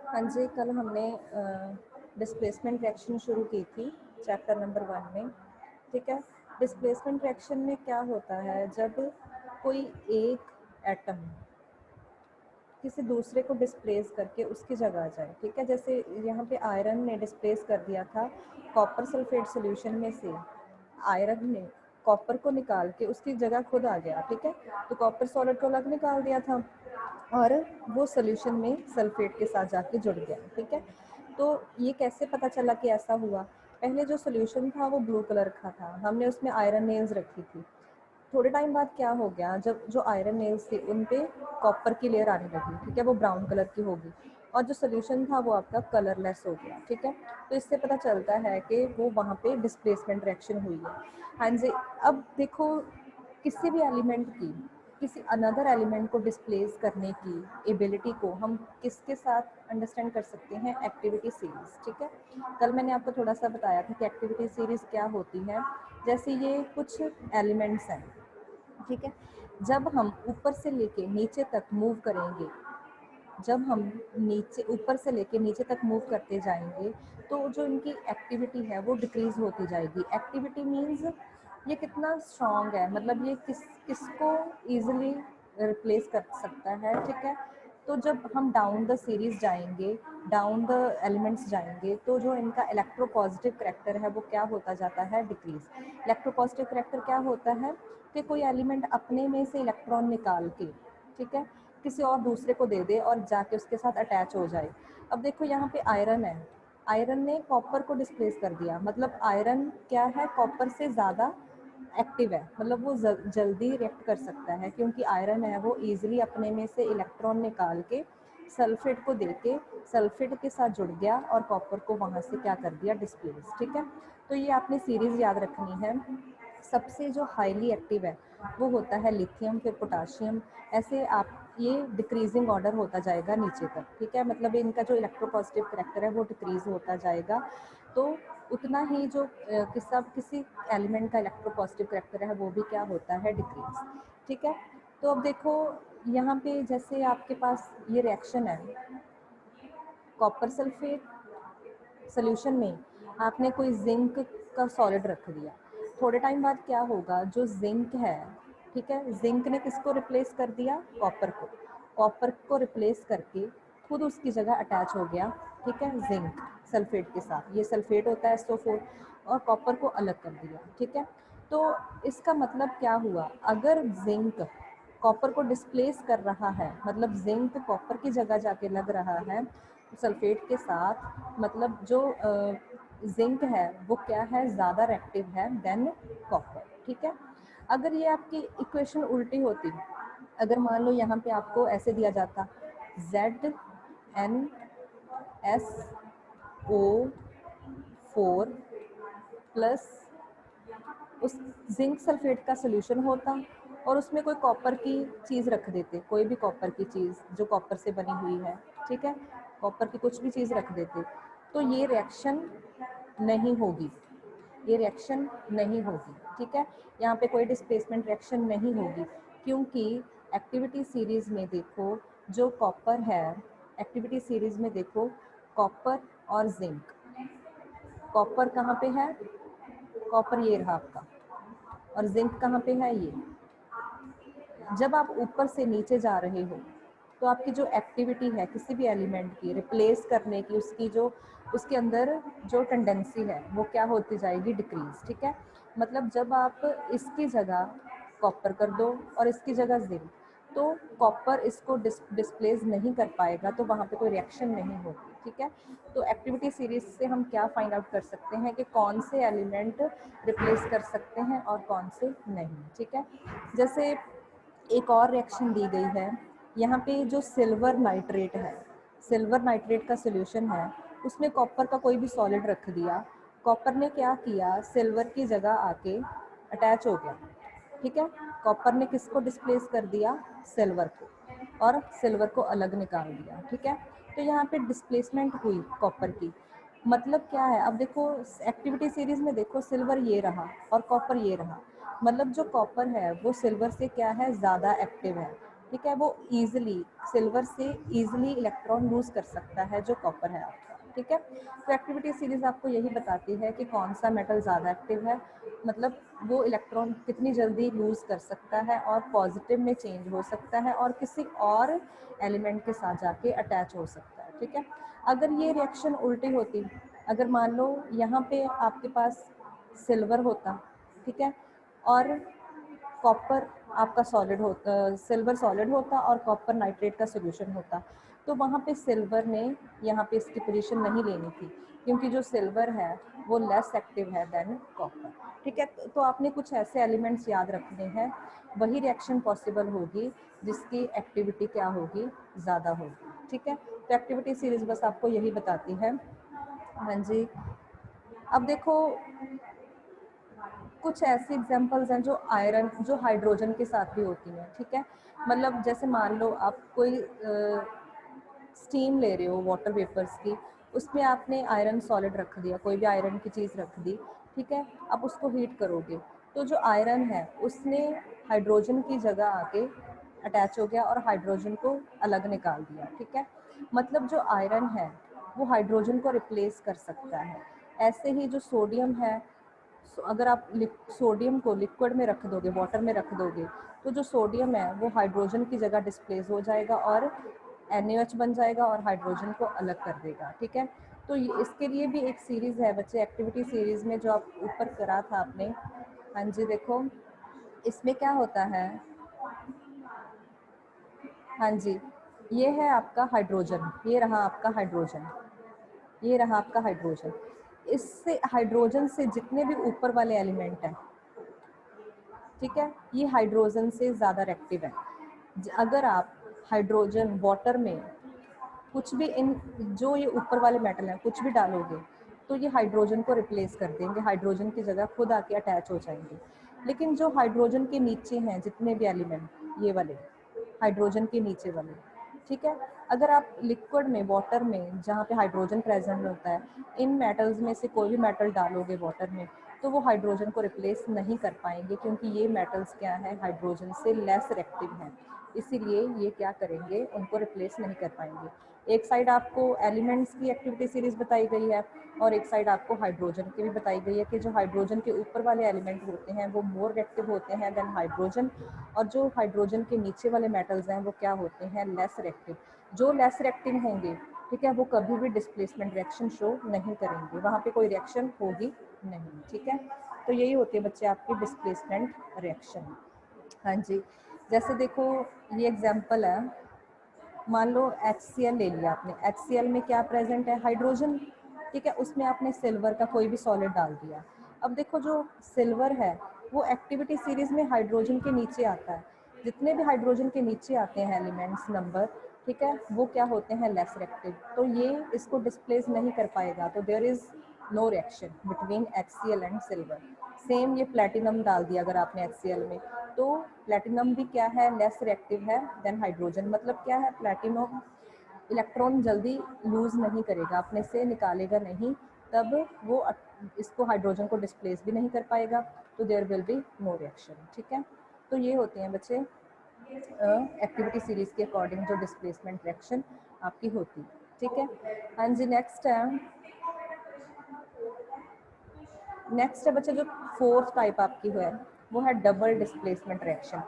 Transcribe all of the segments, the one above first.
हाँ जी, कल हमने डिस्प्लेसमेंट रिएक्शन शुरू की थी चैप्टर नंबर 1 में, ठीक है। डिस्प्लेसमेंट रिएक्शन में क्या होता है, जब कोई एक एटम किसी दूसरे को डिस्प्लेस करके उसकी जगह आ जाए, ठीक है। जैसे यहाँ पे आयरन ने डिस्प्लेस कर दिया था कॉपर सल्फेट सोल्यूशन में से, आयरन ने कॉपर को निकाल के उसकी जगह खुद आ गया, ठीक है। तो कॉपर सॉलिड को अलग निकाल दिया था और वो सोल्यूशन में सल्फेट के साथ जाके जुड़ गया, ठीक है। तो ये कैसे पता चला कि ऐसा हुआ? पहले जो सोल्यूशन था वो ब्लू कलर का था, हमने उसमें आयरन नेल्स रखी थी। थोड़े टाइम बाद क्या हो गया, जब जो आयरन नेल्स थी उन पे कॉपर की लेयर आने लगी, ठीक है, वो ब्राउन कलर की होगी और जो सोल्यूशन था वो आपका कलरलेस हो गया, ठीक है। तो इससे पता चलता है कि वो वहाँ पे डिस्प्लेसमेंट रिएक्शन हुई है। हाँ जी, अब देखो किसी भी एलिमेंट की किसी अनदर एलिमेंट को डिस्प्लेस करने की एबिलिटी को हम किसके साथ अंडरस्टैंड कर सकते हैं? एक्टिविटी सीरीज, ठीक है। कल मैंने आपको थोड़ा सा बताया था कि एक्टिविटी सीरीज क्या होती है। जैसे ये कुछ एलिमेंट्स हैं, ठीक है। जब हम ऊपर से लेके नीचे तक मूव करेंगे, जब हम नीचे ऊपर से लेके नीचे तक मूव करते जाएंगे तो जो इनकी एक्टिविटी है वो डिक्रीज होती जाएगी। एक्टिविटी मीन्स ये कितना स्ट्रॉन्ग है, मतलब ये किसको ईजिली रिप्लेस कर सकता है, ठीक है। तो जब हम डाउन द सीरीज जाएंगे, डाउन द एलिमेंट्स जाएंगे, तो जो इनका इलेक्ट्रोपॉजिटिव करैक्टर है वो क्या होता जाता है? डिक्रीज। इलेक्ट्रोपॉजिटिव करैक्टर क्या होता है कि कोई एलिमेंट अपने में से इलेक्ट्रॉन निकाल के, ठीक है, किसी और दूसरे को दे दे और जाके उसके साथ अटैच हो जाए। अब देखो यहाँ पे आयरन है, आयरन ने कॉपर को डिस्प्लेस कर दिया, मतलब आयरन क्या है? कॉपर से ज़्यादा एक्टिव है, मतलब वो जल्दी रिएक्ट कर सकता है क्योंकि आयरन है वो इजीली अपने में से इलेक्ट्रॉन निकाल के सल्फेट को देके सल्फेट के साथ जुड़ गया और कॉपर को वहाँ से क्या कर दिया? डिस्प्लेस, ठीक है। तो ये आपने सीरीज याद रखनी है। सबसे जो हाईली एक्टिव है वो होता है लिथियम, फिर पोटाशियम, ऐसे आप ये डिक्रीजिंग ऑर्डर होता जाएगा नीचे तक, ठीक है। मतलब इनका जो इलेक्ट्रोपॉजिटिव करैक्टर है वो डिक्रीज होता जाएगा, तो उतना ही जो किसी एलिमेंट का इलेक्ट्रोपॉजिटिव करैक्टर है वो भी क्या होता है? डिक्रीज, ठीक है। तो अब देखो यहाँ पे जैसे आपके पास ये रिएक्शन है, कॉपर सल्फेट सोल्यूशन में आपने कोई जिंक का सॉलिड रख दिया, थोड़े टाइम बाद क्या होगा? जो जिंक है, ठीक है, जिंक ने किसको रिप्लेस कर दिया? कॉपर को। कॉपर को रिप्लेस करके खुद उसकी जगह अटैच हो गया, ठीक है, जिंक सल्फेट के साथ। ये सल्फेट होता है SO4, और कॉपर को अलग कर दिया, ठीक है। तो इसका मतलब क्या हुआ? अगर जिंक कॉपर को डिस्प्लेस कर रहा है, मतलब जिंक कॉपर की जगह जाके लग रहा है सल्फेट के साथ, मतलब जो जिंक है वो क्या है? ज़्यादा रिएक्टिव है देन कॉपर, ठीक है। अगर ये आपकी इक्वेशन उल्टी होती, अगर मान लो यहाँ पे आपको ऐसे दिया जाता ZnSO4 प्लस उस जिंक सल्फेट का सोल्यूशन होता और उसमें कोई कॉपर की चीज़ रख देते, कोई भी कॉपर की चीज़ जो कॉपर से बनी हुई है, ठीक है, कॉपर की कुछ भी चीज़ रख देते, तो ये रिएक्शन नहीं होगी, ये रिएक्शन नहीं होगी, ठीक है। यहाँ पे कोई डिस्प्लेसमेंट रिएक्शन नहीं होगी क्योंकि एक्टिविटी सीरीज में देखो जो कॉपर है, एक्टिविटी सीरीज में देखो कॉपर और जिंक, कॉपर कहाँ पे है? कॉपर ये रहा आपका, और जिंक कहाँ पे है? ये। जब आप ऊपर से नीचे जा रहे हो तो आपकी जो एक्टिविटी है किसी भी एलिमेंट की रिप्लेस करने की, उसकी जो उसके अंदर जो टेंडेंसी है वो क्या होती जाएगी? डिक्रीज, ठीक है। मतलब जब आप इसकी जगह कॉपर कर दो और इसकी जगह जिंक, तो कॉपर इसको डिस्प्लेस नहीं कर पाएगा, तो वहाँ पे कोई रिएक्शन नहीं होगी, ठीक है। तो एक्टिविटी सीरीज से हम क्या फाइंड आउट कर सकते हैं कि कौन से एलिमेंट रिप्लेस कर सकते हैं और कौन से नहीं, ठीक है। जैसे एक और रिएक्शन दी गई है यहाँ पे, जो सिल्वर नाइट्रेट है, सिल्वर नाइट्रेट का सोल्यूशन है, उसमें कॉपर का कोई भी सॉलिड रख दिया, कॉपर ने क्या किया? सिल्वर की जगह आके अटैच हो गया, ठीक है। कॉपर ने किसको डिस्प्लेस कर दिया? सिल्वर को, और सिल्वर को अलग निकाल दिया, ठीक है। तो यहाँ पे डिस्प्लेसमेंट हुई कॉपर की। मतलब क्या है? अब देखो एक्टिविटी सीरीज में देखो सिल्वर ये रहा और कॉपर ये रहा, मतलब जो कॉपर है वो सिल्वर से क्या है? ज़्यादा एक्टिव है, ठीक है, वो ईजिली सिल्वर से ईजिली इलेक्ट्रॉन लूज कर सकता है जो कॉपर है आपका। ठीक है, तो एक्टिविटी सीरीज आपको यही बताती है कि कौन सा मेटल ज़्यादा एक्टिव है, मतलब वो इलेक्ट्रॉन कितनी जल्दी लूज कर सकता है और पॉजिटिव में चेंज हो सकता है और किसी और एलिमेंट के साथ जाके अटैच हो सकता है। ठीक है, अगर ये रिएक्शन उल्टी होती, अगर मान लो यहाँ पे आपके पास सिल्वर होता, ठीक है, और कॉपर आपका सॉलिड होता, सिल्वर सॉलिड होता और कॉपर नाइट्रेट का सोल्यूशन होता, तो वहाँ पे सिल्वर ने यहाँ पे इसकी पोजीशन नहीं लेनी थी, क्योंकि जो सिल्वर है वो लेस एक्टिव है देन कॉपर। ठीक है, तो आपने कुछ ऐसे एलिमेंट्स याद रखने हैं, वही रिएक्शन पॉसिबल होगी जिसकी एक्टिविटी क्या होगी, ज़्यादा होगी। ठीक है, तो एक्टिविटी सीरीज बस आपको यही बताती है। हाँ जी, अब देखो कुछ ऐसी एग्जांपल्स हैं जो आयरन, जो हाइड्रोजन के साथ भी होती हैं। ठीक है, मतलब जैसे मान लो आप कोई स्टीम ले रहे हो वाटर वेपर्स की, उसमें आपने आयरन सॉलिड रख दिया, कोई भी आयरन की चीज़ रख दी। ठीक है, अब उसको हीट करोगे तो जो आयरन है उसने हाइड्रोजन की जगह आके अटैच हो गया और हाइड्रोजन को अलग निकाल दिया। ठीक है, मतलब जो आयरन है वो हाइड्रोजन को रिप्लेस कर सकता है। ऐसे ही जो सोडियम है, अगर आप सोडियम को लिक्विड में रख दोगे, वाटर में रख दोगे, तो जो सोडियम है वो हाइड्रोजन की जगह डिस्प्लेस हो जाएगा और NaOH बन जाएगा और हाइड्रोजन को अलग कर देगा। ठीक है, तो इसके लिए भी एक सीरीज़ है बच्चे, एक्टिविटी सीरीज़ में जो आप ऊपर करा था आपने। हाँ जी, देखो इसमें क्या होता है। हाँ जी, ये है आपका हाइड्रोजन, ये रहा आपका हाइड्रोजन, ये रहा आपका हाइड्रोजन। इससे हाइड्रोजन से जितने भी ऊपर वाले एलिमेंट हैं, ठीक है, ये हाइड्रोजन से ज़्यादा रिएक्टिव है। अगर आप हाइड्रोजन वाटर में कुछ भी इन जो ये ऊपर वाले मेटल हैं कुछ भी डालोगे तो ये हाइड्रोजन को रिप्लेस कर देंगे, हाइड्रोजन की जगह खुद आके अटैच हो जाएंगे। लेकिन जो हाइड्रोजन के नीचे हैं जितने भी एलिमेंट, ये वाले हाइड्रोजन के नीचे वाले, ठीक है, अगर आप लिक्विड में, वाटर में जहाँ पे हाइड्रोजन प्रेजेंट होता है, इन मेटल्स में से कोई भी मेटल डालोगे वाटर में तो वो हाइड्रोजन को रिप्लेस नहीं कर पाएंगे, क्योंकि ये मेटल्स क्या है, हाइड्रोजन से लेस रिएक्टिव हैं, इसीलिए ये क्या करेंगे, उनको रिप्लेस नहीं कर पाएंगे। एक साइड आपको एलिमेंट्स की एक्टिविटी सीरीज बताई गई है और एक साइड आपको हाइड्रोजन की भी बताई गई है कि जो हाइड्रोजन के ऊपर वाले एलिमेंट होते हैं वो मोर रिएक्टिव होते हैं देन हाइड्रोजन, और जो हाइड्रोजन के नीचे वाले मेटल्स हैं वो क्या होते हैं, लेस रिएक्टिव। जो लेस रिएक्टिव होंगे, ठीक है, वो कभी भी डिस्प्लेसमेंट रिएक्शन शो नहीं करेंगे, वहाँ पे कोई रिएक्शन होगी नहीं। ठीक है, तो यही होती है बच्चे आपकी डिस्प्लेसमेंट रिएक्शन। हाँ जी, जैसे देखो ये एग्जांपल है, मान लो HCl ले लिया आपने, HCl में क्या प्रेजेंट है, हाइड्रोजन। ठीक है, उसमें आपने सिल्वर का कोई भी सॉलिड डाल दिया। अब देखो जो सिल्वर है वो एक्टिविटी सीरीज में हाइड्रोजन के नीचे आता है, जितने भी हाइड्रोजन के नीचे आते हैं एलिमेंट्स नंबर, ठीक है, वो क्या होते हैं, लेस रिएक्टिव, तो ये इसको डिस्प्लेस नहीं कर पाएगा, तो there is no reaction between HCl and silver. Same ये प्लेटिनम डाल दिया अगर आपने HCl में, तो प्लेटिनम भी क्या है, लेस रिएक्टिव है देन हाइड्रोजन। मतलब क्या है, प्लेटिनम इलेक्ट्रॉन जल्दी लूज नहीं करेगा, अपने से निकालेगा नहीं, तब वो इसको हाइड्रोजन को डिस्प्लेस भी नहीं कर पाएगा, तो there will be no reaction. ठीक है, तो ये होते हैं बच्चे एक्टिविटी सीरीज के अकॉर्डिंग जो डिस्प्लेसमेंट रिएक्शन आपकी होती है। ठीक है, हाँ जी, नेक्स्ट है बच्चे जो फोर्थ टाइप आपकी है वो है डबल डिस्प्लेसमेंट रिएक्शन।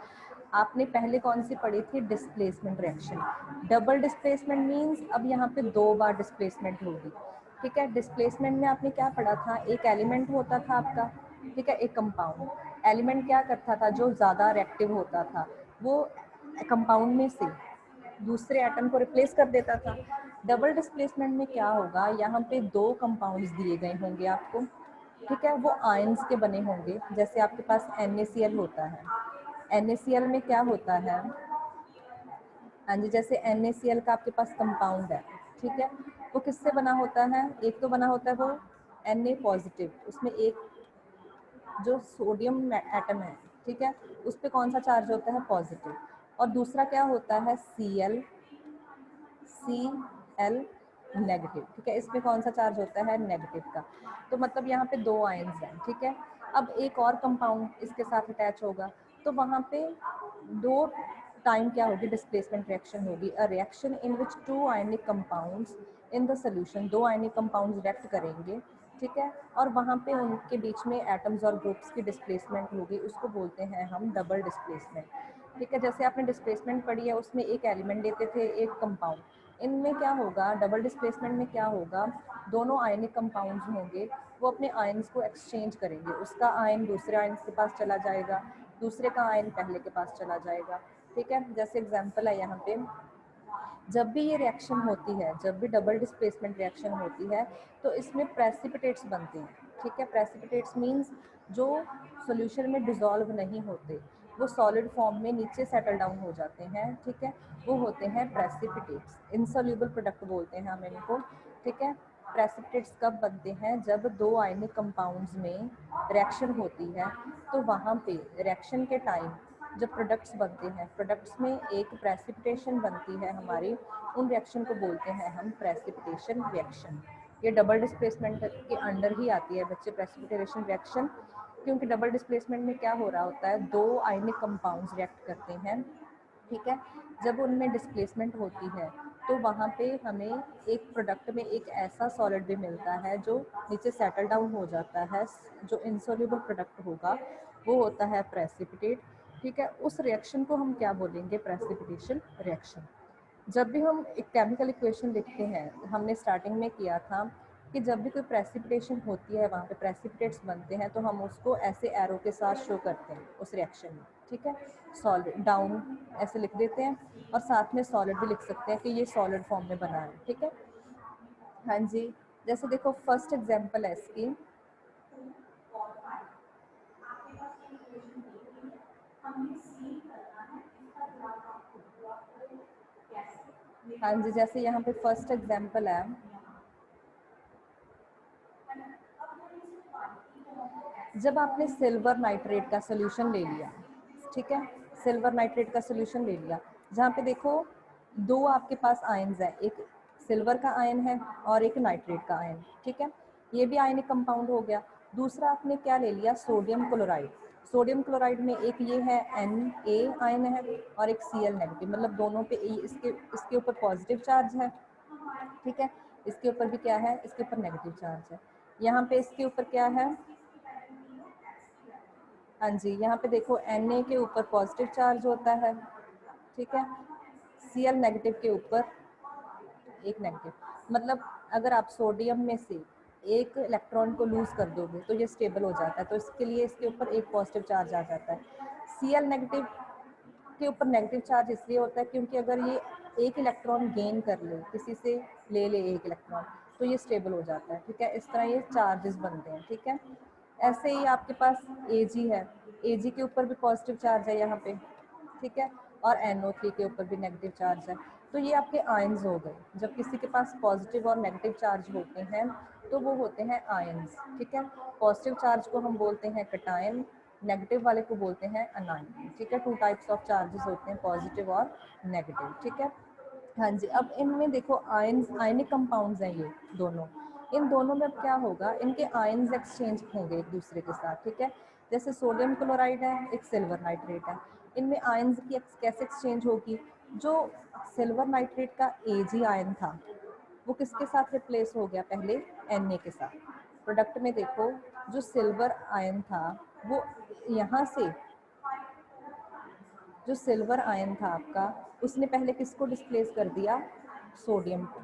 आपने पहले कौन सी पढ़ी थी, displacement reaction. Double displacement means अब यहाँ पे 2 बार डिस्प्लेसमेंट होगी। ठीक है, डिस्प्लेसमेंट में आपने क्या पढ़ा था, एक एलिमेंट होता था आपका, ठीक है, एक कंपाउंड। एलिमेंट क्या करता था, जो ज़्यादा रिएक्टिव होता था वो कंपाउंड में से दूसरे एटम को रिप्लेस कर देता था। डबल डिस्प्लेसमेंट में क्या होगा, यहाँ पे 2 कंपाउंड्स दिए गए होंगे आपको, ठीक है, वो आयंस के बने होंगे। जैसे आपके पास NaCl होता है, NaCl में क्या होता है, हाँ जी, जैसे NaCl का आपके पास कंपाउंड है, ठीक है, वो किससे बना होता है, एक तो बना होता है वो Na पॉजिटिव, उसमें एक जो सोडियम एटम है, ठीक है, उस पर कौन सा चार्ज होता है, पॉजिटिव, और दूसरा क्या होता है, Cl नेगेटिव। ठीक है, इसमें कौन सा चार्ज होता है, नेगेटिव का। तो मतलब यहाँ पे 2 आयंस हैं। ठीक है, अब एक और कंपाउंड इसके साथ अटैच होगा, तो वहाँ पे 2 टाइम क्या होगी, डिस्प्लेसमेंट रिएक्शन होगी। A reaction in which two ionic compounds in the solution, दो आयनिक कंपाउंड्स रिएक्ट करेंगे, ठीक है, और वहाँ पे उनके बीच में एटम्स और ग्रुप्स की डिस्प्लेसमेंट होगी, उसको बोलते हैं हम डबल डिस्प्लेसमेंट, ठीक है। जैसे आपने डिस्प्लेसमेंट पढ़ी है, उसमें एक एलिमेंट देते थे, एक कंपाउंड, इनमें क्या होगा, डबल डिस्प्लेसमेंट में क्या होगा, दोनों आयनिक कंपाउंड्स होंगे, वो अपने आयन्स को एक्सचेंज करेंगे, उसका आयन दूसरे आयन के पास चला जाएगा, दूसरे का आयन पहले के पास चला जाएगा, ठीक है। जैसे एग्जांपल है यहाँ पे, जब भी ये रिएक्शन होती है, जब भी डबल डिस्प्लेसमेंट रिएक्शन होती है, तो इसमें प्रेसिपिटेट्स बनते हैं, ठीक है। प्रेसिपिटेट्स मीन्स जो सॉल्यूशन में डिसॉल्व नहीं होते, वो सॉलिड फॉर्म में नीचे सेटल डाउन हो जाते हैं, ठीक है, वो होते हैं प्रेसिपिटेट्स। इनसॉल्यूबल प्रोडक्ट बोलते हैं हम इनको, ठीक है। प्रेसिपिटेट्स कब बनते हैं, जब दो आयनिक कंपाउंड्स में रिएक्शन होती है, तो वहाँ पे रिएक्शन के टाइम जब प्रोडक्ट्स बनते हैं, प्रोडक्ट्स में एक प्रेसिपिटेशन बनती है हमारी, उन रिएक्शन को बोलते हैं हम प्रेसिपिटेशन रिएक्शन। ये डबल डिस्प्लेसमेंट के अंडर ही आती है बच्चे, प्रेसिपिटेशन रिएक्शन, क्योंकि डबल डिस्प्लेसमेंट में क्या हो रहा होता है, दो आयनिक कंपाउंड्स रिएक्ट करते हैं, ठीक है। जब उनमें डिस्प्लेसमेंट होती है, तो वहाँ पे हमें एक प्रोडक्ट में एक ऐसा सॉलिड भी मिलता है जो नीचे सेटल डाउन हो जाता है, जो इनसॉल्युबल प्रोडक्ट होगा वो होता है प्रेसिपिटेट, ठीक है। उस रिएक्शन को हम क्या बोलेंगे, प्रेसिपिटेशन रिएक्शन। जब भी हम एक केमिकल इक्वेशन लिखते हैं, हमने स्टार्टिंग में किया था कि जब भी कोई प्रेसिपिटेशन होती है, वहाँ पे प्रेसिपिटेट्स बनते हैं, तो हम उसको ऐसे एरो के साथ शो करते हैं उस रिएक्शन में, ठीक है। सॉलिड डाउन ऐसे लिख देते हैं, और साथ में सॉलिड भी लिख सकते हैं कि ये सॉलिड फॉर्म में बना है, ठीक है। हाँ जी, जैसे देखो फर्स्ट एग्जांपल है इसकी, हाँ जी, जैसे यहाँ पे फर्स्ट एग्जांपल है, जब आपने सिल्वर नाइट्रेट का सोल्यूशन ले लिया, ठीक है, सिल्वर नाइट्रेट का सोल्यूशन ले लिया, जहाँ पे देखो दो आपके पास आयन्स है, एक सिल्वर का आयन है और एक नाइट्रेट का आयन, ठीक है, ये भी आयनिक कंपाउंड हो गया। दूसरा आपने क्या ले लिया, सोडियम क्लोराइड। सोडियम क्लोराइड में एक ये है Na आयन है और एक Cl नेगेटिव, मतलब दोनों पे इसके इसके ऊपर पॉजिटिव चार्ज है, ठीक है, इसके ऊपर भी क्या है, इसके ऊपर नेगेटिव चार्ज है। यहाँ पे इसके ऊपर क्या है, हाँ जी, यहाँ पे देखो Na के ऊपर पॉजिटिव चार्ज होता है, ठीक है, Cl नेगेटिव के ऊपर एक नेगेटिव, मतलब अगर आप सोडियम में से एक इलेक्ट्रॉन को लूज कर दोगे तो ये स्टेबल हो जाता है, तो इसके लिए इसके ऊपर एक पॉजिटिव चार्ज आ जाता है। Cl नेगेटिव के ऊपर नेगेटिव चार्ज इसलिए होता है क्योंकि अगर ये एक इलेक्ट्रॉन गेन कर ले, किसी से ले ले एक इलेक्ट्रॉन, तो ये स्टेबल हो जाता है, ठीक है। इस तरह ये चार्जेस बनते हैं, ठीक है। ऐसे ही आपके पास Ag है, Ag के ऊपर भी पॉजिटिव चार्ज है यहाँ पे, ठीक है, और NO3 के ऊपर भी नेगेटिव चार्ज है। तो ये आपके आयन्स हो गए। जब किसी के पास पॉजिटिव और नेगेटिव चार्ज होते हैं तो वो होते हैं आयन्स, ठीक है। पॉजिटिव चार्ज को हम बोलते हैं कटायन, नेगेटिव वाले को बोलते हैं अनायन, ठीक है। टू टाइप्स ऑफ चार्जेस होते हैं, पॉजिटिव और नेगेटिव, ठीक है। हाँ जी, अब इनमें देखो आयन्स, आयनिक कंपाउंड्स हैं ये दोनों, इन दोनों में अब क्या होगा, इनके आयन्स एक्सचेंज होंगे एक दूसरे के साथ, ठीक है। जैसे सोडियम क्लोराइड है, एक सिल्वर नाइट्रेट है, इनमें आयन्स की कैसे एक्सचेंज होगी, जो सिल्वर नाइट्रेट का Ag आयन था वो किसके साथ रिप्लेस हो गया, पहले Na के साथ। प्रोडक्ट में देखो जो सिल्वर आयन था वो यहाँ से, जो सिल्वर आयन था आपका, उसने पहले किसको डिस्प्लेस कर दिया, सोडियम को,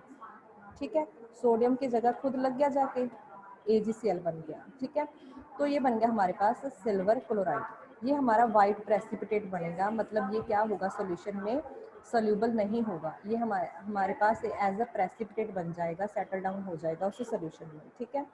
ठीक है। सोडियम की जगह खुद लग गया जाके, AgCl बन गया, ठीक है। तो ये बन गया हमारे पास सिल्वर क्लोराइड, ये हमारा वाइट प्रेसिपिटेट बनेगा, मतलब ये क्या होगा, सॉल्यूशन में सोल्यूबल नहीं होगा, ये हमारे पास एज अ प्रेसिपिटेट बन जाएगा, सेटल डाउन हो जाएगा उसी सोल्यूशन में, ठीक है।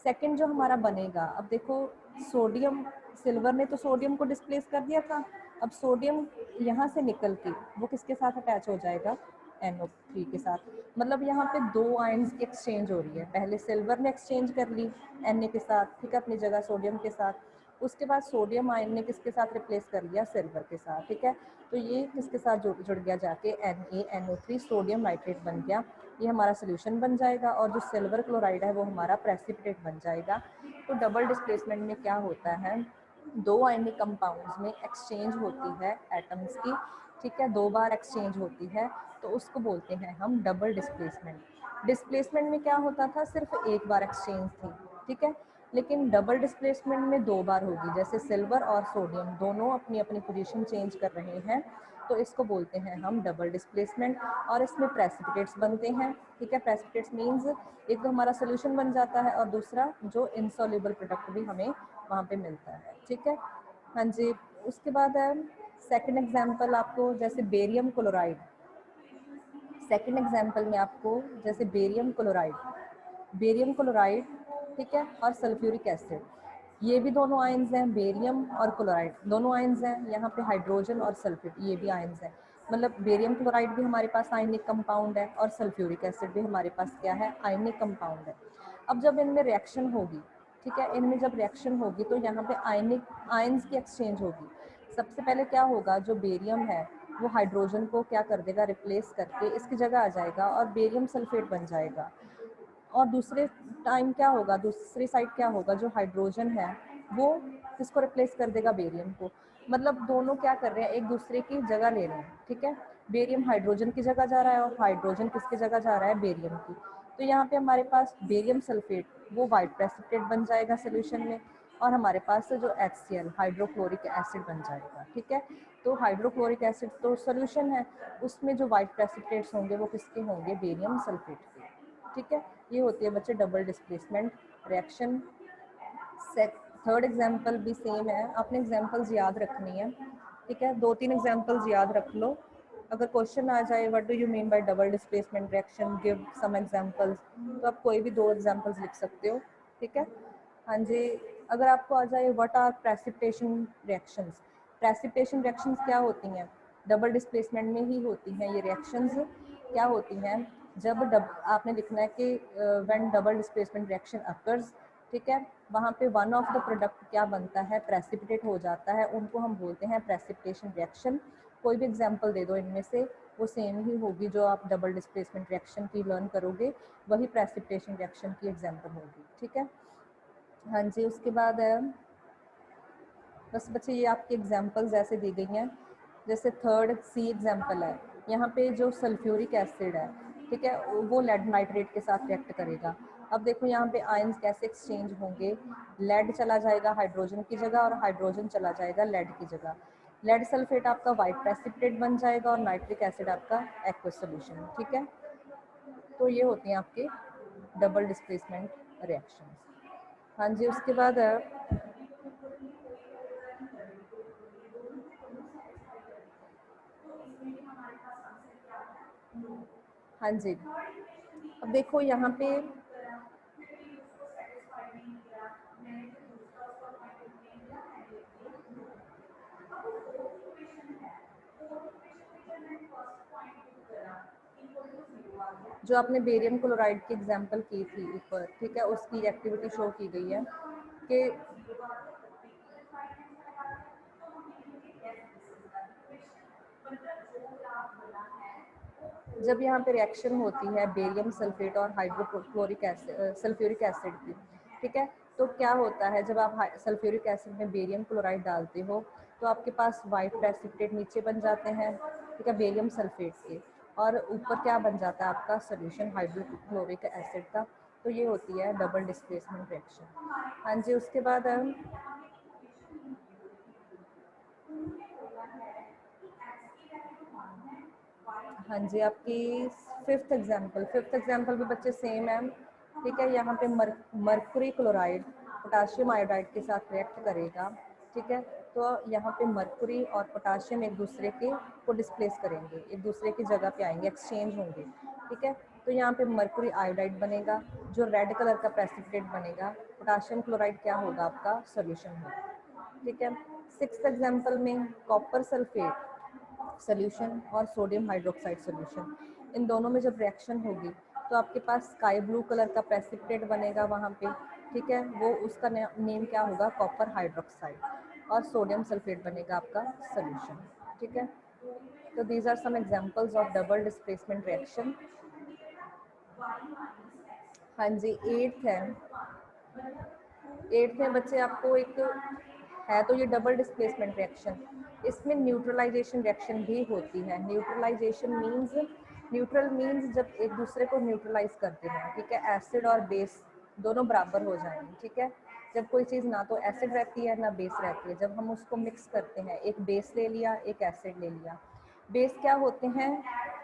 सेकंड जो हमारा बनेगा, अब देखो सोडियम, सिल्वर ने तो सोडियम को डिस्प्लेस कर दिया था, अब सोडियम यहाँ से निकल के वो किसके साथ अटैच हो जाएगा, NO3 के साथ, मतलब यहाँ पे दो आयन्स की एक्सचेंज हो रही है। पहले सिल्वर ने एक्सचेंज कर ली Na के साथ, ठीक है, अपनी जगह सोडियम के साथ, उसके बाद सोडियम आयन ने किसके साथ रिप्लेस कर लिया, सिल्वर के साथ, ठीक है। तो ये किसके साथ जुड़ गया जाके, NaNO3 सोडियम नाइट्रेट बन गया, ये हमारा सोल्यूशन बन जाएगा, और जो सिल्वर क्लोराइड है वो हमारा प्रेसिपिटेट बन जाएगा। तो डबल डिस्प्लेसमेंट में क्या होता है, दो आयनिक कंपाउंड्स में एक्सचेंज होती है एटम्स की, ठीक है, 2 बार एक्सचेंज होती है तो उसको बोलते हैं हम डबल डिस्प्लेसमेंट। डिस्प्लेसमेंट में क्या होता था, सिर्फ एक बार एक्सचेंज थी, ठीक है, लेकिन डबल डिस्प्लेसमेंट में 2 बार होगी। जैसे सिल्वर और सोडियम दोनों अपनी अपनी पोजीशन चेंज कर रहे हैं तो इसको बोलते हैं हम डबल डिस्प्लेसमेंट। और इसमें प्रेसिपिटेट्स बनते हैं, ठीक है। प्रेसिपिटेट्स मीन्स एक तो हमारा सोल्यूशन बन जाता है और दूसरा जो इनसॉल्युबल प्रोडक्ट भी हमें वहाँ पे मिलता है, ठीक है। हाँ जी, उसके बाद है सेकंड एग्जांपल आपको, जैसे बेरियम क्लोराइड। सेकंड एग्जांपल में आपको जैसे बेरियम क्लोराइड, ठीक है, और सल्फ्यूरिक एसिड, ये भी दोनों आयंस हैं। बेरियम और क्लोराइड दोनों आयंस हैं। यहाँ पे हाइड्रोजन और सल्फेट ये भी आयंस हैं। मतलब बेरियम क्लोराइड भी हमारे पास आयनिक कंपाउंड है और सल्फ्यूरिक एसिड भी हमारे पास क्या है, आयनिक कंपाउंड है। अब जब इनमें रिएक्शन होगी, ठीक है, इनमें जब रिएक्शन होगी तो यहाँ पे आयंस की एक्सचेंज होगी। सबसे पहले क्या होगा, जो बेरियम है वो हाइड्रोजन को क्या कर देगा, रिप्लेस करके इसकी जगह आ जाएगा और बेरियम सल्फेट बन जाएगा। और दूसरे टाइम क्या होगा, दूसरी साइड क्या होगा, जो हाइड्रोजन है वो किसको रिप्लेस कर देगा, बेरियम को। मतलब दोनों क्या कर रहे हैं, एक दूसरे की जगह ले रहे हैं, ठीक है। बेरियम हाइड्रोजन की जगह जा रहा है और हाइड्रोजन किसकी जगह जा रहा है, बेरियम की। तो यहाँ पे हमारे पास बेरियम सल्फेट वो वाइट प्रेसिपिटेट बन जाएगा सोल्यूशन में, और हमारे पास जो HCl हाइड्रोक्लोरिक एसिड बन जाएगा, ठीक है। तो हाइड्रोक्लोरिक एसिड तो सोल्यूशन है, उसमें जो वाइट प्रेसिपिटेट्स होंगे वो किसके होंगे, बेरियम सल्फेट के, ठीक है। ये होती है बच्चे double displacement reaction. Third example भी सेम है, आपने एग्जाम्पल्स याद रखनी है, ठीक है। 2-3 एग्जाम्पल्स याद रख लो। अगर क्वेश्चन आ जाए what do you mean by double displacement reaction, give some examples, तो आप कोई भी 2 एग्जाम्पल्स लिख सकते हो, ठीक है। हाँ जी, अगर आपको आ जाए what are precipitation reactions, precipitation reactions क्या होती हैं, डबल डिस्प्लेसमेंट में ही होती हैं ये रिएक्शंस। क्या होती हैं, जब आपने लिखना है कि when double displacement reaction occurs, ठीक है, वहाँ पे वन ऑफ द प्रोडक्ट क्या बनता है, प्रेसिपिटेट हो जाता है, उनको हम बोलते हैं प्रेसिपिटेशन रिएक्शन। कोई भी एग्जांपल दे दो इनमें से, वो सेम ही होगी जो आप डबल डिस्प्लेसमेंट रिएक्शन की लर्न करोगे, वही प्रेसिपिटेशन रिएक्शन की एग्जांपल होगी, ठीक है। हाँ जी, उसके बाद है बस बच्चे ये आपकी एग्जांपल्स ऐसे दी गई हैं। जैसे थर्ड सी एग्जांपल है, यहाँ पे जो सल्फ्यूरिक एसिड है, ठीक है, वो लेड नाइट्रेट के साथ रिएक्ट करेगा। अब देखो यहाँ पे आयंस कैसे एक्सचेंज होंगे, लेड चला जाएगा हाइड्रोजन की जगह और हाइड्रोजन चला जाएगा लेड की जगह। लेड सल्फेट आपका वाइट प्रेसिपिटेट बन जाएगा और नाइट्रिक एसिड आपका एक्वस सोल्यूशन, ठीक है। तो ये होती हैं आपके डबल डिस्प्लेसमेंट रिएक्शन। हाँ जी, उसके बाद हाँ जी, अब देखो यहाँ पे जो आपने बेरियम क्लोराइड की एग्जांपल की थी ऊपर, ठीक है, उसकी एक्टिविटी शो की गई है कि जब यहाँ पे रिएक्शन होती है बेरियम सल्फेट और हाइड्रोक्लोरिक एसिड सल्फ्यूरिक एसिड की, ठीक है, तो क्या होता है, जब आप सल्फ्यूरिक एसिड में बेरियम क्लोराइड डालते हो तो आपके पास वाइट प्रेसिपिटेट नीचे बन जाते हैं, ठीक है, बेरियम सल्फेट के, और ऊपर क्या बन जाता है आपका सोल्यूशन हाइड्रोक्लोरिक एसिड का। तो ये होती है डबल डिस्प्लेसमेंट रिएक्शन। हाँ जी, उसके बाद हाँ जी, आपकी फिफ्थ एग्जाम्पल भी बच्चे सेम है, ठीक है। यहाँ पे मर्कुरी क्लोराइड पोटाशियम आयोडाइड के साथ रिएक्ट करेगा, ठीक है। तो यहाँ पे मर्कुरी और पोटाशियम एक दूसरे के को डिस्प्लेस करेंगे, एक दूसरे की जगह पे आएंगे, एक्सचेंज होंगे, ठीक है। तो यहाँ पे मर्कुरी आयोडाइड बनेगा, जो रेड कलर का प्रेसिपिटेट बनेगा, पोटाशियम क्लोराइड क्या होगा, आपका सोल्यूशन होगा, ठीक है। सिक्स्थ एग्जाम्पल में कॉपर सल्फेट सोल्यूशन और सोडियम हाइड्रोक्साइड सोल्यूशन, इन दोनों में जब रिएक्शन होगी तो आपके पास स्काई ब्लू कलर का प्रेसिपिटेट बनेगा वहाँ पे, ठीक है, वो उसका नेम क्या होगा, कॉपर हाइड्रोक्साइड, और सोडियम सल्फेट बनेगा आपका सोल्यूशन, ठीक है। तो these are some examples of double displacement reaction. हाँ जी, एट्थ में बच्चे आपको एक है तो ये डबल डिस्प्लेसमेंट रिएक्शन। इसमें न्यूट्रलाइजेशन रिएक्शन भी होती है। न्यूट्रलाइजेशन मीन्स, न्यूट्रल मीन्स जब एक दूसरे को न्यूट्रलाइज करते हैं, ठीक है, एसिड और बेस दोनों बराबर हो जाएंगे, ठीक है। जब कोई चीज़ ना तो एसिड रहती है ना बेस रहती है, जब हम उसको मिक्स करते हैं, एक बेस ले लिया एक एसिड ले लिया। बेस क्या होते हैं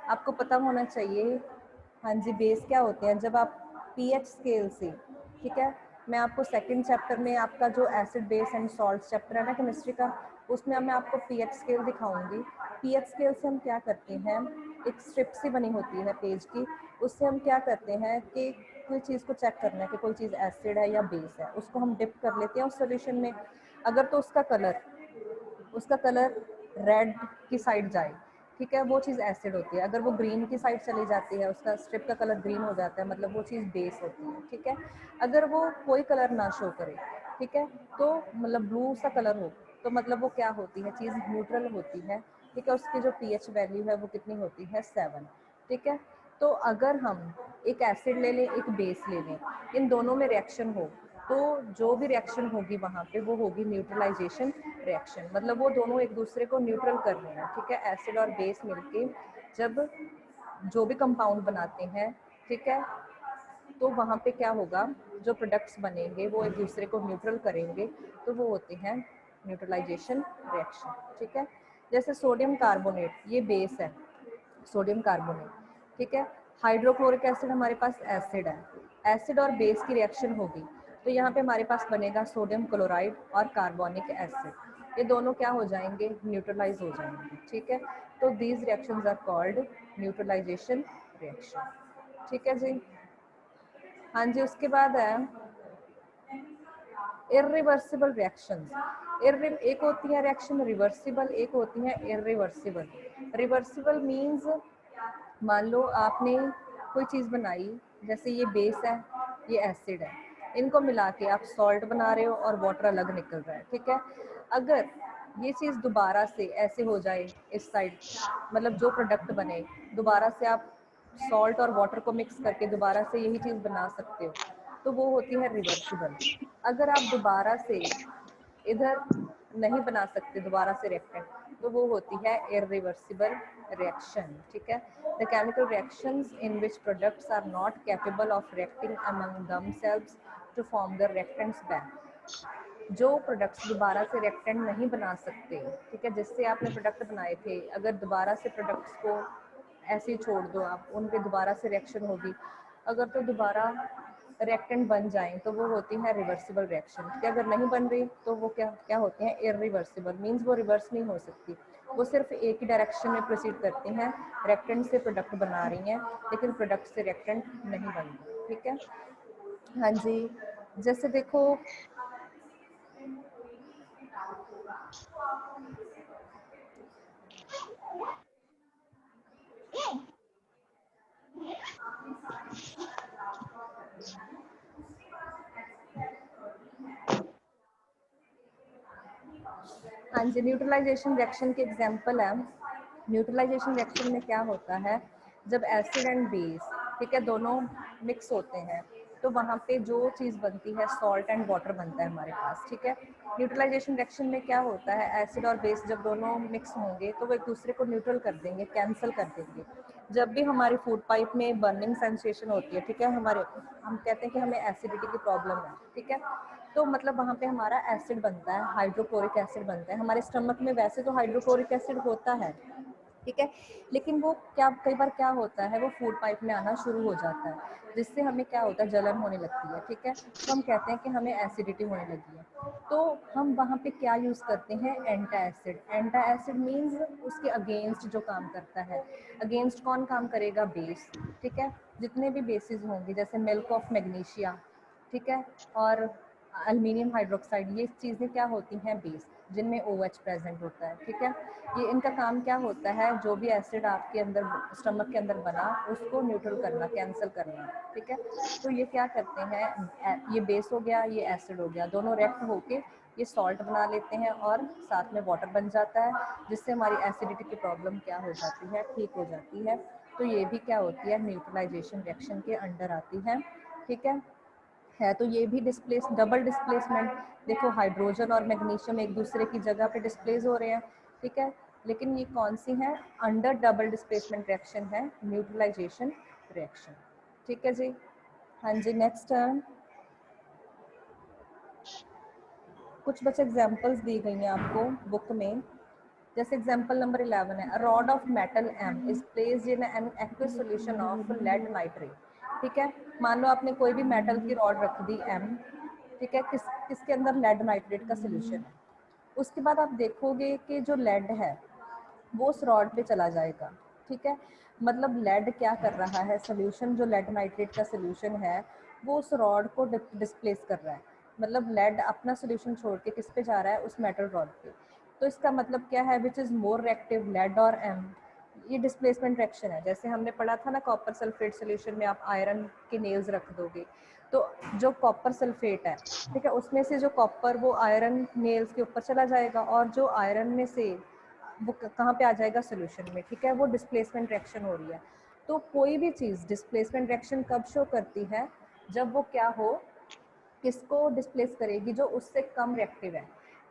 आपको पता होना चाहिए। हाँ जी, बेस क्या होते हैं, जब आप पीएच स्केल से, ठीक है, मैं आपको सेकंड चैप्टर में आपका जो acid base and salt chapter है ना केमिस्ट्री का, उसमें मैं आपको पीएच स्केल दिखाऊंगी। पीएच स्केल से हम क्या करते हैं, एक स्ट्रिप सी बनी होती है पेज की, उससे हम क्या करते हैं कि कोई चीज़ को चेक करना है कि कोई चीज़ एसिड है या बेस है, उसको हम डिप कर लेते हैं उस सोल्यूशन में। अगर तो उसका कलर रेड की साइड जाए, ठीक है, वो चीज़ एसिड होती है। अगर वो ग्रीन की साइड चली जाती है, उसका स्ट्रिप का कलर ग्रीन हो जाता है, मतलब वो चीज़ बेस होती है, ठीक है। अगर वो कोई कलर ना शो करे, ठीक है, तो मतलब ब्लू सा कलर हो, तो मतलब वो क्या होती है, चीज़ न्यूट्रल होती है, ठीक है। उसकी जो पीएच वैल्यू है वो कितनी होती है, 7, ठीक है। तो अगर हम एक एसिड ले लें एक बेस ले लें, इन दोनों में रिएक्शन हो, तो जो भी रिएक्शन होगी वहाँ पे वो होगी न्यूट्रलाइजेशन रिएक्शन, मतलब वो दोनों एक दूसरे को न्यूट्रल कर रहे हैं, ठीक है। एसिड और बेस मिलके जब जो भी कंपाउंड बनाते हैं, ठीक है, तो वहाँ पे क्या होगा, जो प्रोडक्ट्स बनेंगे वो एक दूसरे को न्यूट्रल करेंगे, तो वो होते हैं न्यूट्रलाइजेशन रिएक्शन, ठीक है। जैसे सोडियम कार्बोनेट, ये बेस है सोडियम कार्बोनेट, ठीक है। हाइड्रोक्लोरिक एसिड हमारे पास एसिड है, एसिड और बेस की रिएक्शन होगी, तो यहाँ पे हमारे पास बनेगा सोडियम क्लोराइड और कार्बोनिक एसिड, ये दोनों क्या हो जाएंगे, न्यूट्रलाइज हो जाएंगे, ठीक है। तो these reactions are called neutralisation reaction, ठीक है जी। हाँ जी, उसके बाद है इरिवर्सिबल रिएक्शंस। एक होती है रिएक्शन रिवर्सिबल, एक होती है इरिवर्सिबल। रिवर्सिबल मींस, मान लो आपने कोई चीज़ बनाई, जैसे ये बेस है ये एसिड है, इनको मिला के आप सॉल्ट बना रहे हो और वाटर अलग निकल रहा है, ठीक है। अगर ये चीज़ दोबारा से ऐसे हो जाए इस साइड, मतलब जो प्रोडक्ट बने दोबारा से आप सॉल्ट और वाटर को मिक्स करके दोबारा से यही चीज़ बना सकते हो, तो वो होती है रिवर्सिबल। अगर आप दोबारा से इधर नहीं बना सकते दोबारा से रिएक्टेंट, तो वो होती है इरिवर्सिबल रिएक्शन, ठीक है। The chemical reactions in which products are not capable of reacting among themselves to form the reactants back. जो प्रोडक्ट्स दोबारा से रिएक्टेंट नहीं बना सकते, ठीक है, जिससे आपने प्रोडक्ट बनाए थे, अगर दोबारा से प्रोडक्ट्स को ऐसे ही छोड़ दो आप, उन पे दोबारा से रिएक्शन होगी, अगर तो दोबारा रिएक्टेंट बन जाएं तो वो होती है रिवर्सिबल रिएक्शन, कि अगर नहीं बन रही तो वो क्या क्या होती हैं, इरिवर्सिबल मींस वो रिवर्स नहीं हो सकती, वो सिर्फ एक ही डायरेक्शन में प्रोसीड करती हैं, रिएक्टेंट से प्रोडक्ट बना रही हैं लेकिन प्रोडक्ट से रिएक्टेंट नहीं बन रही, ठीक है। हाँ जी, जैसे देखो हाँ जी, न्यूट्रलाइजेशन रिएक्शन के एग्जांपल है। न्यूट्रलाइजेशन रिएक्शन में क्या होता है, जब एसिड एंड बेस, ठीक है, दोनों मिक्स होते हैं, तो वहाँ पे जो चीज़ बनती है सॉल्ट एंड वाटर बनता है हमारे पास, ठीक है। न्यूट्रलाइजेशन रिएक्शन में क्या होता है, एसिड और बेस जब दोनों मिक्स होंगे तो वो एक दूसरे को न्यूट्रल कर देंगे, कैंसिल कर देंगे। जब भी हमारी फूड पाइप में बर्निंग सेंसेशन होती है, ठीक है, हम कहते हैं कि हमें एसिडिटी की प्रॉब्लम है, ठीक है, तो मतलब वहाँ पे हमारा एसिड बनता है, हाइड्रोक्लोरिक एसिड बनता है हमारे स्टमक में। वैसे तो हाइड्रोक्लोरिक एसिड होता है, ठीक है, लेकिन वो क्या कई बार क्या होता है, वो फूड पाइप में आना शुरू हो जाता है, जिससे हमें क्या होता है, जलन होने लगती है, ठीक है, तो हम कहते हैं कि हमें एसिडिटी होने लगी है। तो हम वहाँ पे क्या यूज़ करते हैं, एंटा एसिड। एंटा एसिड मीन्स उसके अगेंस्ट जो काम करता है। अगेंस्ट कौन काम करेगा, बेस, ठीक है। जितने भी बेसिस होंगे, जैसे मिल्क ऑफ मैग्नीशिया, ठीक है, और एल्युमिनियम हाइड्रोक्साइड, ये चीज़ें क्या होती हैं, बेस, जिनमें OH प्रेजेंट होता है, ठीक है। ये इनका काम क्या होता है, जो भी एसिड आपके अंदर स्टमक के अंदर बना उसको न्यूट्रल करना, कैंसिल करना, ठीक है। तो ये क्या करते हैं, ये बेस हो गया ये एसिड हो गया, दोनों रिएक्ट होके ये सॉल्ट बना लेते हैं और साथ में वाटर बन जाता है, जिससे हमारी एसिडिटी की प्रॉब्लम क्या हो जाती है, ठीक हो जाती है। तो ये भी क्या होती है, न्यूट्रलाइजेशन रिएक्शन के अंडर आती है, ठीक है। है, तो ये भी डिस्प्लेस डबल डिस्प्लेसमेंट। देखो हाइड्रोजन और मैग्नीशियम एक दूसरे की जगह पे डिस्प्लेस हो रहे हैं, ठीक है, लेकिन ये कौन सी है, अंडर डबल डिस्प्लेसमेंट रिएक्शन है, न्यूट्रलाइजेशन रिएक्शन। ठीक है जी। हाँ जी, नेक्स्ट टर्न। कुछ बच्चे एग्जांपल्स दी गई हैं आपको बुक में, जैसे एग्जांपल नंबर 11 है, a rod of metal M is placed in an aqueous solution of lead nitrate। ठीक है, मान लो आपने कोई भी मेटल की रॉड रख दी M, ठीक है, किसके अंदर लेड नाइट्रेट का सोल्यूशन है। उसके बाद आप देखोगे कि जो लेड है वो उस रॉड पे चला जाएगा, ठीक है, मतलब लेड क्या कर रहा है, सोल्यूशन जो लेड नाइट्रेट का सोल्यूशन है वो उस रॉड को डिस्प्लेस कर रहा है, मतलब लेड अपना सोल्यूशन छोड़ के किस पे जा रहा है, उस मेटल रॉड पे। तो इसका मतलब क्या है, which is more reactive, lead और एम। ये डिस्प्लेसमेंट रिएक्शन है। जैसे हमने पढ़ा था ना, कॉपर सल्फेट सोल्यूशन में आप आयरन के नेल्स रख दोगे, तो जो कॉपर सल्फेट है, ठीक है, उसमें से जो कॉपर वो आयरन नेल्स के ऊपर चला जाएगा, और जो आयरन में से वो कहाँ पे आ जाएगा, सोल्यूशन में, ठीक है, वो डिस्प्लेसमेंट रिएक्शन हो रही है। तो कोई भी चीज़ डिस्प्लेसमेंट रिएक्शन कब शो करती है, जब वो क्या हो, किसको डिस्प्लेस करेगी, जो उससे कम रिएक्टिव है,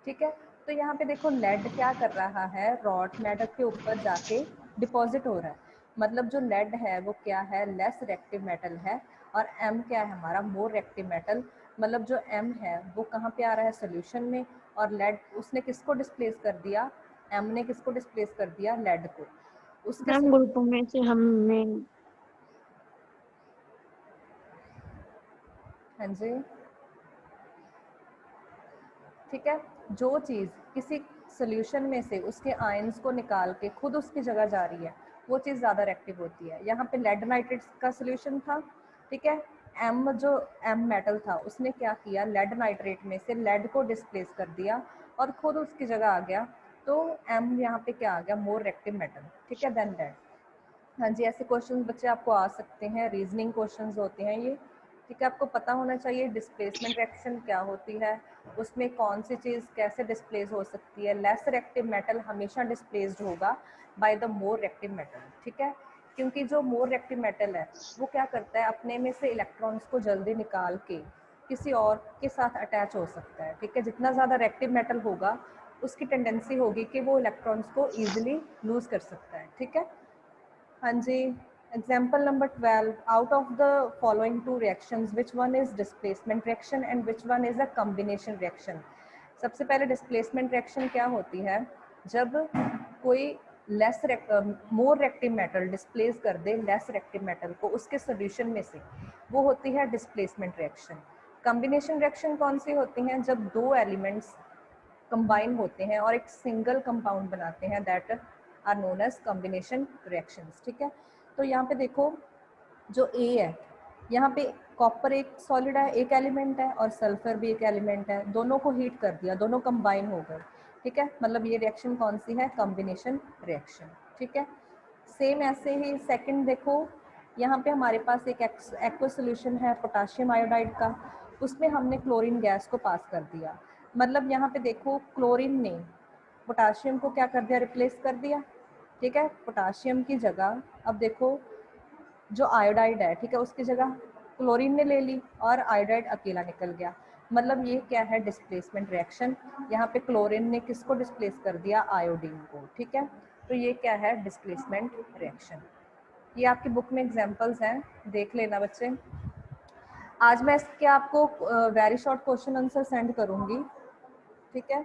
ठीक है। तो यहाँ पे देखो लेड क्या कर रहा है, रॉड मेटल के ऊपर जाके डिपॉजिट हो रहा है, मतलब जो लेड है वो क्या है, लेस रिएक्टिव मेटल है, और एम क्या है हमारा, मोर रिएक्टिव मेटल। मतलब जो एम है वो कहाँ पे आ रहा है, सोल्यूशन में, और लेड उसने किसको डिस्प्लेस कर दिया, एम ने किसको डिस्प्लेस कर दिया, लेड को। उसके मैम ग्रुप में से हमने हाँ जी, ठीक है, जो चीज़ किसी सोल्यूशन में से उसके आयंस को निकाल के खुद उसकी जगह जा रही है, वो चीज़ ज़्यादा रिएक्टिव होती है। यहाँ पे लेड नाइट्रेट का सोल्यूशन था, ठीक है, एम जो एम मेटल था उसने क्या किया, लेड नाइट्रेट में से लेड को डिस्प्लेस कर दिया और खुद उसकी जगह आ गया, तो एम यहाँ पे क्या आ गया, मोर रिएक्टिव मेटल, ठीक है, देन लेड। हाँ जी, ऐसे क्वेश्चन बच्चे आपको आ सकते हैं, रीजनिंग क्वेश्चंस होते हैं ये, ठीक है, आपको पता होना चाहिए डिस्प्लेसमेंट रिएक्शन क्या होती है, उसमें कौन सी चीज़ कैसे डिस्प्लेस हो सकती है। लेस रिएक्टिव मेटल हमेशा डिस्प्लेस्ड होगा by the more reactive metal, ठीक है, क्योंकि जो मोर रिएक्टिव मेटल है वो क्या करता है, अपने में से इलेक्ट्रॉन्स को जल्दी निकाल के किसी और के साथ अटैच हो सकता है, ठीक है, जितना ज़्यादा रिएक्टिव मेटल होगा उसकी टेंडेंसी होगी कि वो इलेक्ट्रॉन्स को ईजिली लूज कर सकता है, ठीक है। हाँ जी, example number 12, out of the following two reactions which one is displacement reaction and which one is a combination reaction. सबसे पहले डिस्प्लेसमेंट रिएक्शन क्या होती है, जब कोई less more reactive metal displace कर दे लेस रिएक्टिव मेटल को उसके सोल्यूशन में से, वो होती है डिस्प्लेसमेंट रिएक्शन। कॉम्बिनेशन रिएक्शन कौन सी होती हैं, जब दो एलिमेंट्स कंबाइन होते हैं और एक सिंगल कंपाउंड बनाते हैं, that are known as combination reactions, ठीक है। तो यहाँ पे देखो जो ए है, यहाँ पे कॉपर एक सॉलिड है, एक एलिमेंट है, और सल्फर भी एक एलिमेंट है, दोनों को हीट कर दिया, दोनों कंबाइन हो गए, ठीक है, मतलब ये रिएक्शन कौन सी है, कॉम्बिनेशन रिएक्शन, ठीक है। सेम ऐसे ही सेकंड देखो, यहाँ पे हमारे पास एक एक्वा सोल्यूशन है पोटाशियम आयोडाइड का, उसमें हमने क्लोरीन गैस को पास कर दिया, मतलब यहाँ पे देखो क्लोरीन ने पोटाशियम को क्या कर दिया, रिप्लेस कर दिया, ठीक है, पोटाशियम की जगह अब देखो जो आयोडाइड है, ठीक है, उसकी जगह क्लोरीन ने ले ली और आयोडाइड अकेला निकल गया, मतलब ये क्या है, डिस्प्लेसमेंट रिएक्शन। यहाँ पे क्लोरीन ने किसको डिस्प्लेस कर दिया, आयोडीन को, ठीक है, तो ये क्या है, डिस्प्लेसमेंट रिएक्शन। ये आपकी बुक में एग्जांपल्स हैं, देख लेना बच्चे। आज मैं इसके आपको very short question answer send करूँगी, ठीक है,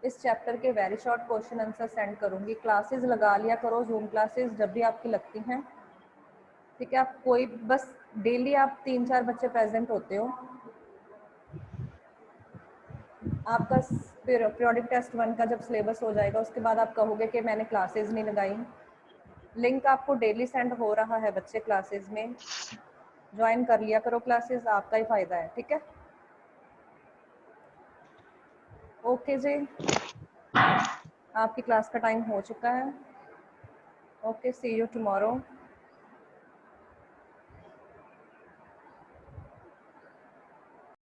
इस चैप्टर के very short question answer send करूँगी। क्लासेस लगा लिया करो, जूम क्लासेस जब भी आपकी लगती हैं, ठीक है, आप कोई बस डेली आप 3-4 बच्चे प्रेजेंट होते हो। आपका पीरियोडिक टेस्ट 1 का जब सिलेबस हो जाएगा उसके बाद आप कहोगे कि मैंने क्लासेस नहीं लगाई। लिंक आपको डेली सेंड हो रहा है बच्चे, क्लासेस में ज्वाइन कर लिया करो, क्लासेस आपका ही फायदा है, ठीक है। ओके जी, आपकी क्लास का टाइम हो चुका है। Okay, see you tomorrow.